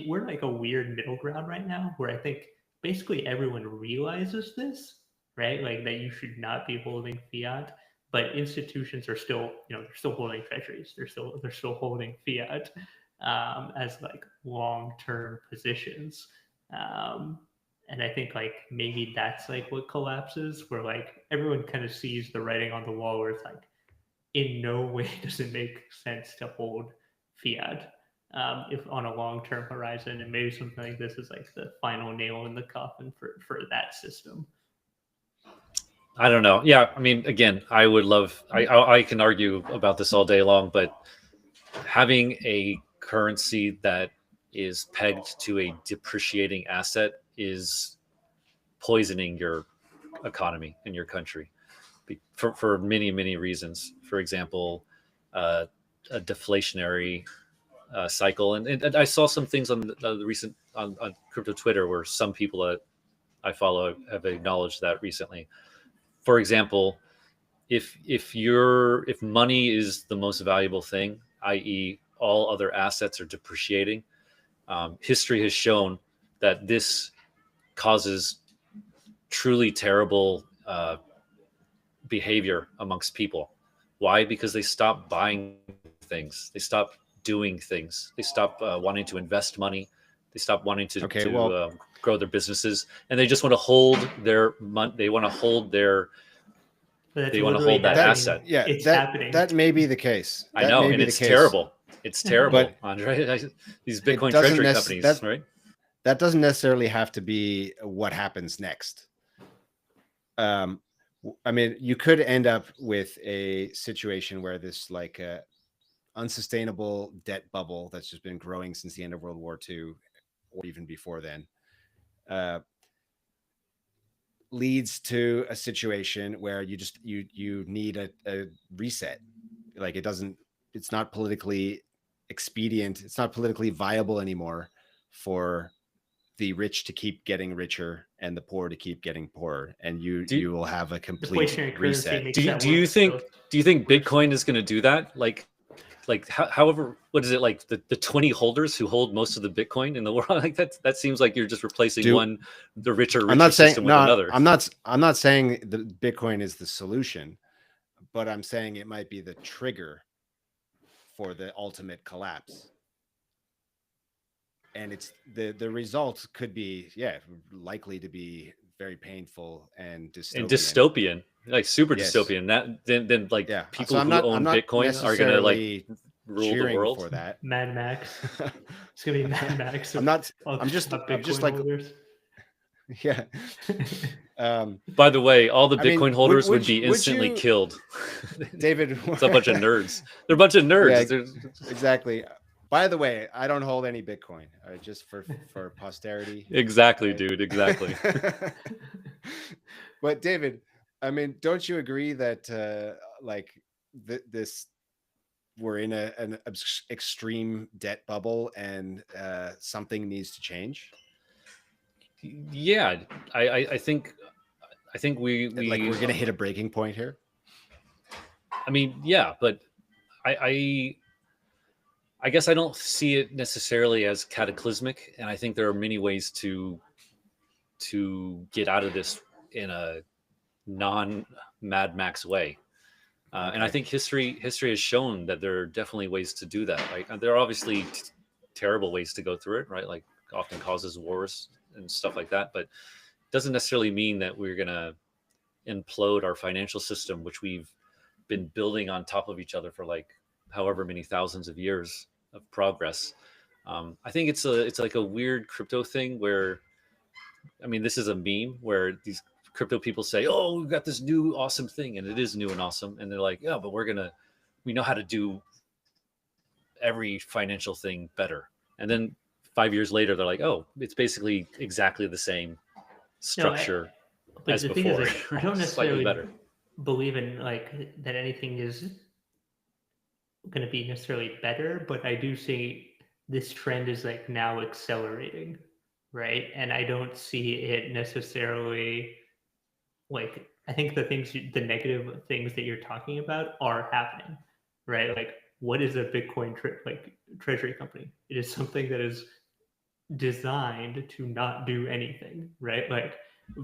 C: we're like a weird middle ground right now where I think basically everyone realizes this, right? Like that you should not be holding fiat, but institutions are still, they're still holding treasuries. They're still holding fiat as like long-term positions. Um, and I think like maybe that's like what collapses, where like everyone kind of sees the writing on the wall, where it's like in no way does it make sense to hold fiat if on a long-term horizon, and maybe something like this is like the final nail in the coffin for that system.
A: I don't know. Yeah, I mean, again, I would love. I can argue about this all day long, but having a currency that is pegged to a depreciating asset is poisoning your economy in your country for many reasons. For example, uh, a deflationary cycle, and I saw some things on the recent on crypto Twitter where some people that I follow have acknowledged that recently. For example, if money is the most valuable thing, i.e., all other assets are depreciating, history has shown that this causes truly terrible behavior amongst people. Why? Because they stop buying things, they stop doing things, they stop wanting to invest money, they stop wanting to
B: Okay,
A: to
B: well,
A: grow their businesses, and they just want to hold their money. They want to hold their
C: But that's
A: they want to
C: literally
A: hold that
C: happening.
A: asset.
B: yeah,
C: It's
B: that
C: happening.
B: that may be the case.
A: I
B: That
A: know,
B: may
A: and
B: be the
A: it's
B: case,
A: terrible. It's terrible,
B: but
A: Andre. These
B: it
A: Bitcoin
B: doesn't
A: treasury companies, right?
B: that doesn't necessarily have to be what happens next. I mean, you could end up with a situation where this like unsustainable debt bubble that's just been growing since the end of World War II, or even before then, uh, leads to a situation where you need a reset. Like it's not politically expedient, it's not politically viable anymore for the rich to keep getting richer and the poor to keep getting poorer, and
A: Do
B: you will have a complete
C: Deflationary currency
B: reset.
C: makes
A: do you,
C: that
A: do you
C: worse.
A: think
C: So
A: do you think
C: worse.
A: Bitcoin is going to do that? Like however, what is it, like the 20 holders who hold most of the Bitcoin in the world? Like that seems like you're just replacing
B: Do
A: the richer
B: I'm not saying
A: system with
B: no,
A: another.
B: I'm not saying that Bitcoin is the solution, but I'm saying it might be the trigger for the ultimate collapse. And it's the results could be, yeah, likely to be very painful and
A: And
B: dystopian.
A: dystopian, like super
B: Yes.
A: dystopian. That then like
B: Yeah. So
A: people who
B: I'm
A: own
B: not
A: Bitcoin are gonna like
B: necessarily
A: rule the
B: cheering
A: world.
B: for that.
C: Mad Max. It's gonna be Mad Max
B: I'm
C: of,
B: not
C: of,
B: I'm just
C: of
B: I'm just
C: Bitcoin
B: like
C: holders.
B: yeah. Um
A: By the way, all the
B: I mean,
A: Bitcoin holders would be
B: would
A: instantly
B: you,
A: killed.
B: David?
A: It's a bunch of nerds. They're a bunch of
B: Yeah,
A: nerds.
B: exactly. By the way, I don't hold any Bitcoin. Just for posterity. All
A: Exactly,
B: right.
A: dude. Exactly.
B: But David, I mean, don't you agree that like this we're in an extreme debt bubble and something needs to change?
A: Yeah, I think
B: Like
A: we
B: we're gonna hit a breaking point here.
A: I mean, yeah, but I, I guess I don't see it necessarily as cataclysmic, and I think there are many ways to get out of this in a non Mad Max way. And I think history has shown that there are definitely ways to do that. Right? And there are obviously terrible ways to go through it, right? Like often causes wars and stuff like that. But it doesn't necessarily mean that we're gonna implode our financial system, which we've been building on top of each other for like however many thousands of years of progress. I think it's like a weird crypto thing where, I mean, this is a meme where these crypto people say, "Oh, we've got this new awesome thing," and it is new and awesome, and they're like, "Yeah, but we know how to do every financial thing better." And then 5 years later, they're like, "Oh, it's basically exactly the same structure
C: but
A: as
C: the thing
A: before,
C: is, I don't
A: slightly
C: necessarily
A: better."
C: believe in like that anything is going to be necessarily better, but I do see this trend is like now accelerating, right? And I don't see it necessarily like I think the negative things that you're talking about are happening, right? Like, what is a Bitcoin treasury company? It is something that is designed to not do anything, right? Like,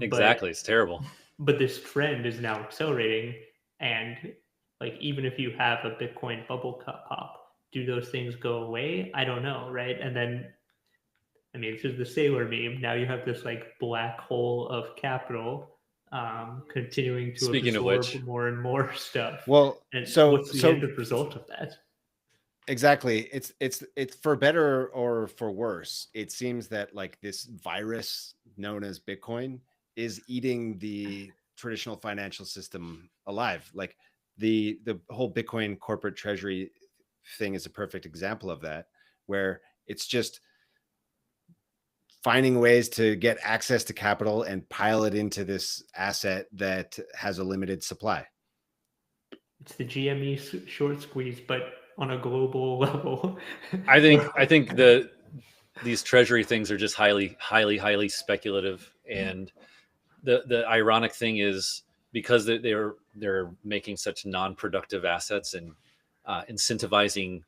A: Exactly, it's terrible.
C: but this trend is now accelerating, and like even if you have a Bitcoin bubble pop, do those things go away? I don't know, right? And then I mean, it's just the sailor meme. Now you have this like black hole of capital continuing to
A: Speaking of
C: absorb
A: which,
C: more and more stuff.
B: Well,
C: And
B: so
C: what's the end result of that?
B: exactly, it's for better or for worse. It seems that like this virus known as Bitcoin is eating the traditional financial system alive. Like the whole Bitcoin corporate treasury thing is a perfect example of that, where it's just finding ways to get access to capital and pile it into this asset that has a limited supply.
C: It's the GME short squeeze, but on a global level.
A: I think these treasury things are just highly speculative, and the ironic thing is because they're making such non-productive assets and incentivizing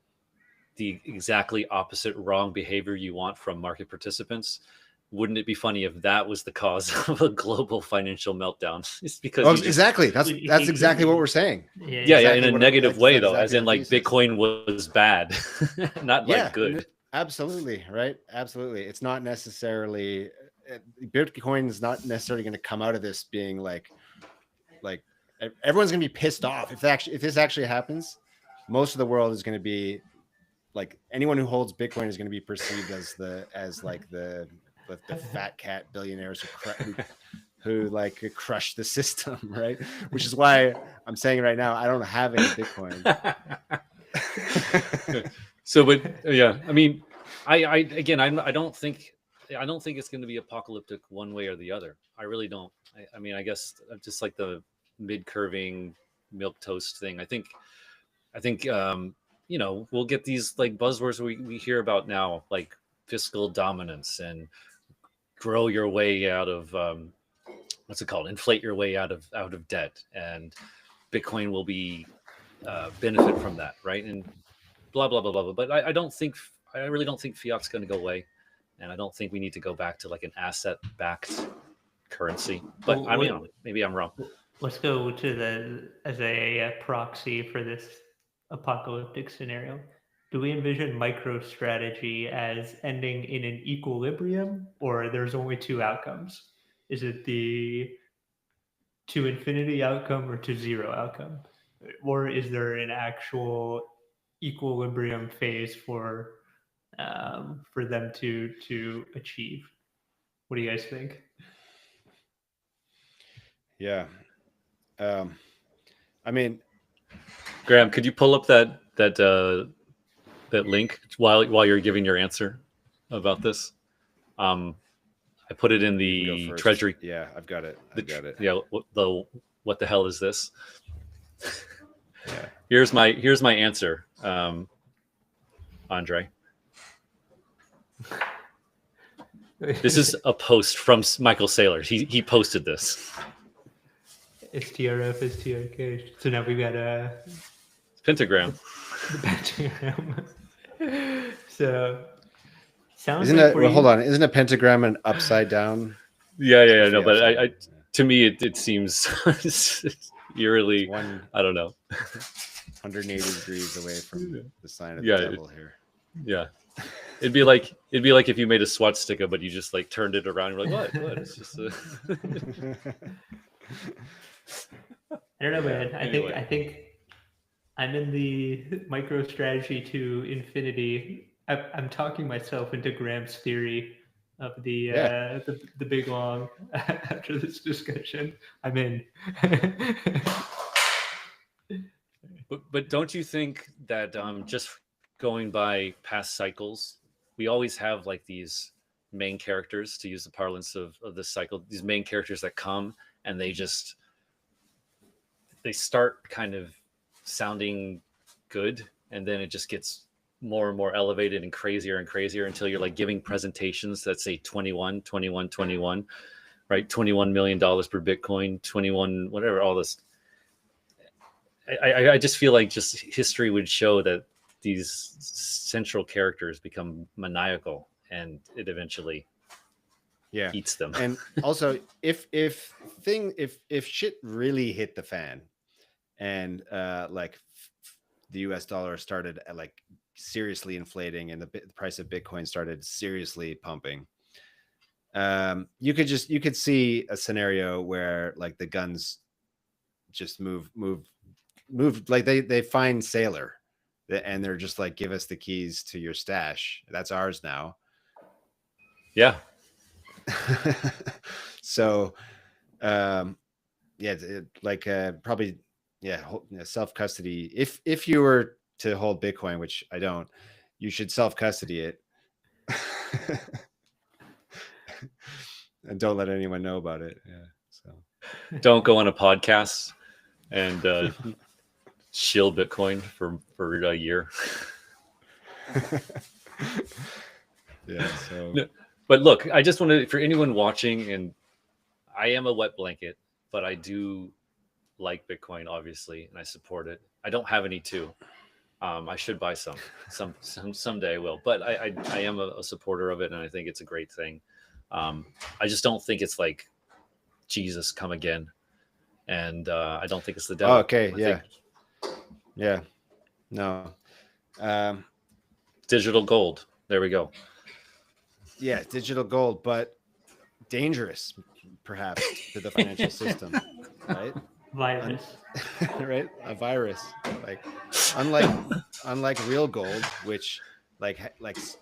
A: the exactly opposite wrong behavior you want from market participants. Wouldn't it be funny if that was the cause of a global financial meltdown? It's because you just,
B: exactly. That's exactly what we're saying.
A: yeah,
B: exactly
A: in a negative way though,
B: exactly
A: as in like
B: thesis.
A: Bitcoin was bad, not like good.
B: Absolutely, right? Absolutely. It's not necessarily Bitcoin is not necessarily going to come out of this being like everyone's going to be pissed off if this actually happens. Most of the world is going to be like anyone who holds Bitcoin is going to be perceived as the fat cat billionaires who like crush the system, right? Which is why I'm saying right now I don't have any Bitcoin.
A: So, but yeah, I mean, I don't think it's going to be apocalyptic one way or the other. I really don't. I mean, I guess just like the mid curving milk toast thing. I think we'll get these like buzzwords we hear about now, like fiscal dominance and grow your way out of what's it called? Inflate your way out of debt, and Bitcoin will be benefit from that, right? And blah blah blah blah blah. But I really don't think fiat's going to go away, and I don't think we need to go back to like an asset-backed currency. But
C: Well,
A: I mean, maybe I'm wrong.
C: Let's go to as a proxy for this apocalyptic scenario. Do we envision MicroStrategy as ending in an equilibrium, or there's only two outcomes? Is it the to infinity outcome or to zero outcome? Or is there an actual equilibrium phase for them to achieve? What do you guys think?
B: Yeah. I mean,
A: Graham, could you pull up that link while you're giving your answer about this? I put it in the treasury.
B: Yeah, I've got it.
A: Yeah, what the hell is this?
B: Yeah.
A: Here's my answer, Andre. This is a post from Michael Saylor. He posted this.
C: STRF, STRK. So now we've got
A: pentagram.
C: The pentagram. So sounds
B: isn't
C: like
B: hold on. Isn't a pentagram an upside down
A: Yeah. No,
B: Especially
A: but
B: outside.
A: I to me it seems eerily.
B: One
A: I don't know.
B: 180 degrees away from the sign of the
A: Yeah,
B: devil here.
A: yeah. It'd be like if you made a swastika, but you just like turned it around. You're like, what? It's just a...
C: I don't know,
B: Yeah.
C: man.
A: Anyway.
C: I think I'm in the MicroStrategy to infinity. I'm talking myself into Graham's theory of the big long. After this discussion, I'm in.
A: But don't you think that just going by past cycles, we always have like these main characters, to use the parlance of this cycle, these main characters that come and they start kind of sounding good, and then it just gets more and more elevated and crazier until you're like giving presentations that say 21, 21, 21, right? $21 million per Bitcoin, 21, whatever, all this. I just feel like just history would show that these central characters become maniacal, and it eventually eats them.
B: And also, if shit really hit the fan, and like the US dollar started like seriously inflating, and the price of Bitcoin started seriously pumping, you could see a scenario where like the guns just move like they find Sailor, and they're just like, give us the keys to your stash, that's ours now.
A: Yeah.
B: So like probably self custody. If you were to hold Bitcoin, which I don't, you should self custody it. And don't let anyone know about it. Yeah. So
A: don't go on a podcast and shield Bitcoin for a year.
B: Yeah. So
A: No, but look, I just want to, for anyone watching, and I am a wet blanket, but I do like Bitcoin, obviously, and I support it. I don't have any too. I should buy some someday I will, but I am a supporter of it, and I think it's a great thing. I just don't think it's like Jesus come again, and I don't think it's the devil.
B: okay.
A: I think
B: Yeah. No.
A: digital gold. There we go.
B: Yeah, digital gold, but dangerous, perhaps, to the financial system, right?
C: Virus.
B: Right, a virus. Like, unlike real gold, which like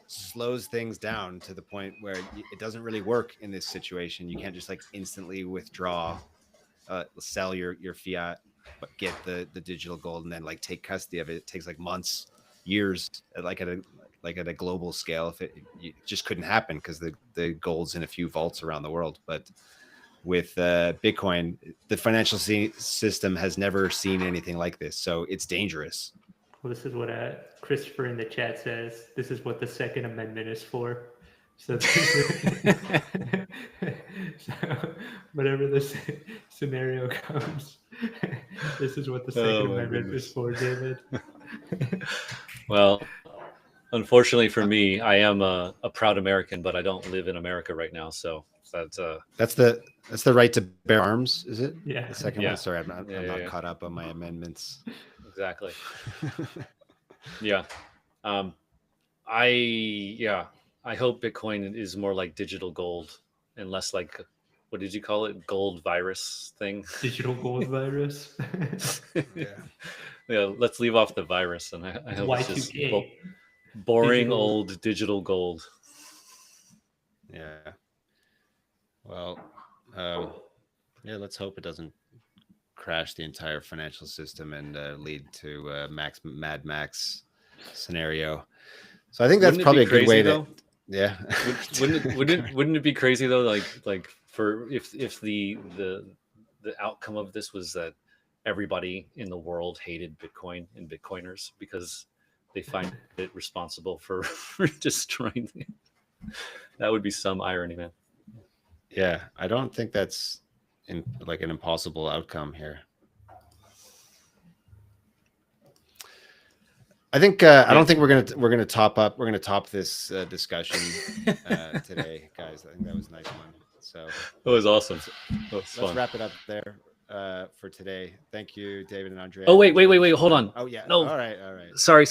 B: slows things down to the point where it doesn't really work in this situation. You can't just like instantly withdraw, sell your fiat, but get the digital gold and then like take custody of it. It takes like months, years, like at a global scale. If it just couldn't happen because the gold's in a few vaults around the world. But with Bitcoin, the financial system has never seen anything like this, so it's dangerous.
C: Well, this is what Christopher in the chat says. This is what the Second Amendment is for. So, so whatever the scenario comes, this is what the Second Amendment is for, David.
A: Well, unfortunately for me, I am a proud American, but I don't live in America right now. So that's
B: the right to bear arms, is it?
C: Yeah.
B: The second
A: Yeah.
B: one. Sorry, I'm not
A: Yeah.
B: caught up on my amendments.
A: Exactly. Yeah. I hope Bitcoin is more like digital gold and less like, what did you call it? Gold virus thing?
C: Digital gold virus.
B: Yeah.
A: Let's leave off the virus, and I hope it's just boring
C: Digital.
A: old digital gold.
B: Yeah. Well, let's hope it doesn't crash the entire financial system and lead to Mad Max scenario. So I think that's probably a good way to. Yeah.
A: Wouldn't it be crazy though? Like for if the outcome of this was that everybody in the world hated Bitcoin and Bitcoiners because they find it responsible for destroying it. That would be some irony, man.
B: Yeah, I don't think that's an impossible outcome here. I think I don't think we're gonna top this discussion today, guys. I think that was a nice one. So
A: That was awesome. That was
B: let's
A: fun.
B: wrap it up there for today. Thank you, David and Andre.
A: Oh, wait. Hold on.
B: Oh yeah.
A: No.
B: All right.
A: Sorry.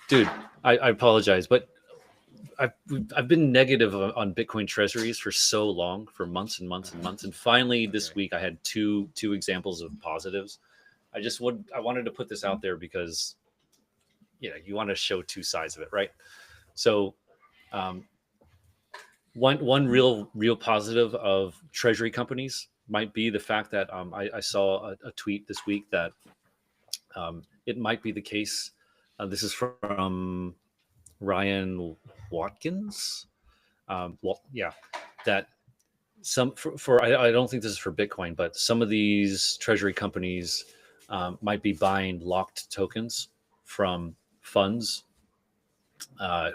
A: Dude, I apologize, but I've been negative on Bitcoin treasuries for so long, for months and months and months, and finally this week I had two examples of positives. I wanted to put this out there because you want to show two sides of it, right? So um, one real positive of treasury companies might be the fact that I saw a tweet this week that it might be the case. This is from Ryan Watkins. Well, yeah, that some for I don't think this is for Bitcoin, but some of these treasury companies might be buying locked tokens from funds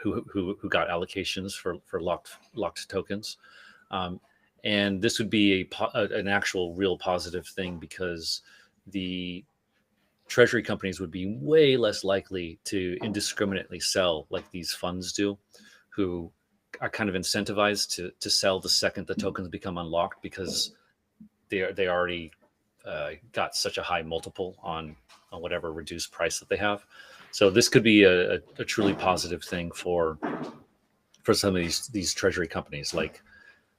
A: who got allocations for locked tokens, um, and this would be an actual real positive thing because the treasury companies would be way less likely to indiscriminately sell like these funds do, who are kind of incentivized to sell the second the tokens become unlocked because they already got such a high multiple on whatever reduced price that they have. So this could be a truly positive thing for some of these treasury companies. Like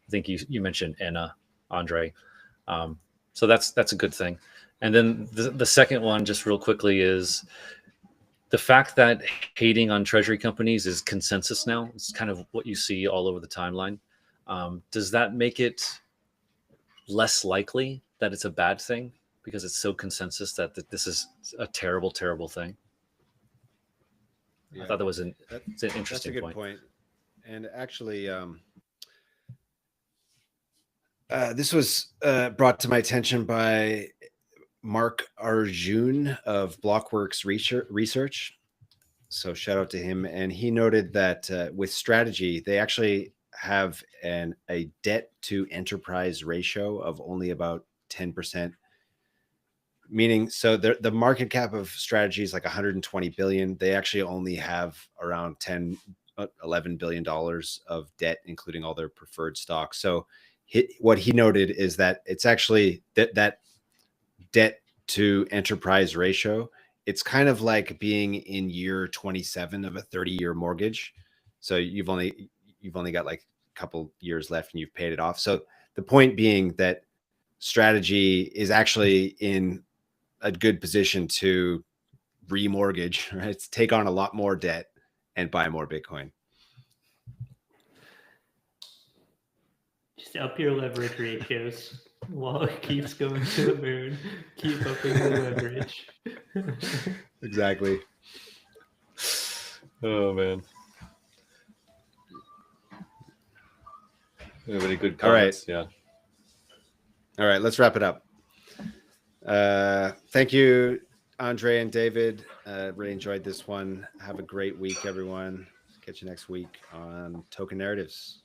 A: I think you mentioned Enna, Andre. So that's a good thing. And then the second one, just real quickly, is the fact that hating on treasury companies is consensus now. It's kind of what you see all over the timeline. Does that make it less likely that it's a bad thing because it's so consensus that this is a terrible, terrible thing?
B: Yeah.
A: I thought that was it's an
B: That's
A: interesting
B: a good point. And actually, this was brought to my attention by Mark Arjun of Blockworks Research. So shout out to him. And he noted that with strategy, they actually have a debt to enterprise ratio of only about 10%. Meaning, so the market cap of strategy is like 120 billion. They actually only have around 11 billion dollars of debt, including all their preferred stocks. So what he noted is that it's actually that debt to enterprise ratio, it's kind of like being in year 27 of a 30-year mortgage. So you've only got like a couple years left and you've paid it off. So the point being that strategy is actually in a good position to remortgage, right? To take on a lot more debt and buy more Bitcoin.
C: Just up your leverage ratios while it keeps going to the moon. Keep upping the leverage.
B: Exactly.
A: Oh man. Any good comments?
B: All right.
A: Yeah.
B: All right, let's wrap it up. Thank you, Andre and David. Really enjoyed this one. Have a great week, everyone. Catch you next week on Token Narratives.